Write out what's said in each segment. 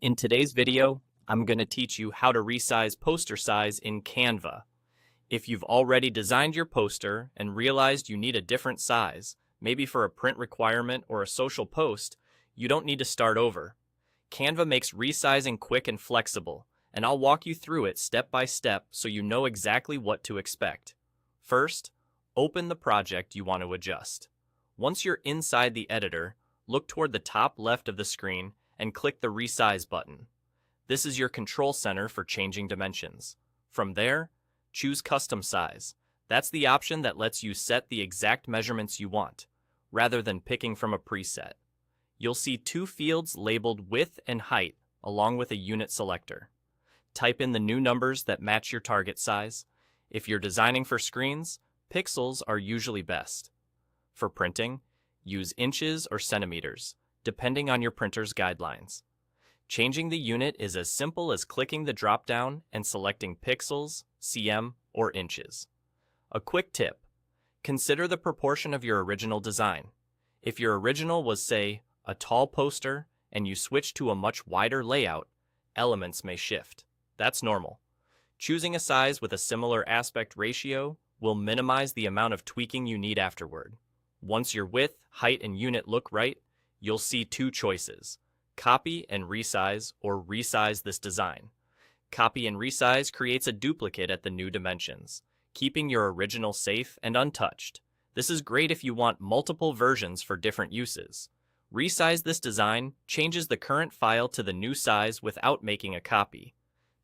In today's video, I'm going to teach you how to resize poster size in Canva. If you've already designed your poster and realized you need a different size, maybe for a print requirement or a social post, you don't need to start over. Canva makes resizing quick and flexible, and I'll walk you through it step by step so you know exactly what to expect. First, open the project you want to adjust. Once you're inside the editor, look toward the top left of the screen and click the Resize button. This is your control center for changing dimensions. From there, choose Custom Size. That's the option that lets you set the exact measurements you want, rather than picking from a preset. You'll see two fields labeled Width and Height, along with a unit selector. Type in the new numbers that match your target size. If you're designing for screens, pixels are usually best. For printing, use inches or centimeters, depending on your printer's guidelines. Changing the unit is as simple as clicking the drop-down and selecting pixels, cm, or inches. A quick tip: consider the proportion of your original design. If your original was, say, a tall poster and you switch to a much wider layout, elements may shift. That's normal. Choosing a size with a similar aspect ratio will minimize the amount of tweaking you need afterward. Once your width, height, and unit look right, you'll see two choices: copy and resize, or resize this design. Copy and resize creates a duplicate at the new dimensions, keeping your original safe and untouched. This is great if you want multiple versions for different uses. Resize this design changes the current file to the new size without making a copy.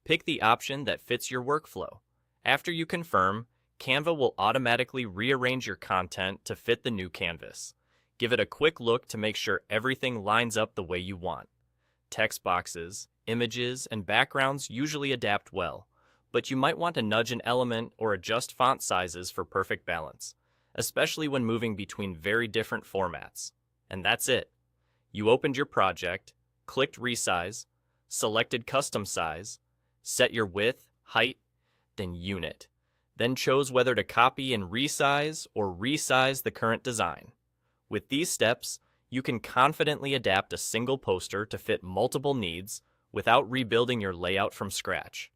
Pick the option that fits your workflow. After you confirm, Canva will automatically rearrange your content to fit the new canvas. Give it a quick look to make sure everything lines up the way you want. Text boxes, images, and backgrounds usually adapt well, but you might want to nudge an element or adjust font sizes for perfect balance, especially when moving between very different formats. And that's it. You opened your project, clicked Resize, selected Custom Size, set your width, height, then unit, then chose whether to copy and resize or resize the current design. With these steps, you can confidently adapt a single poster to fit multiple needs without rebuilding your layout from scratch.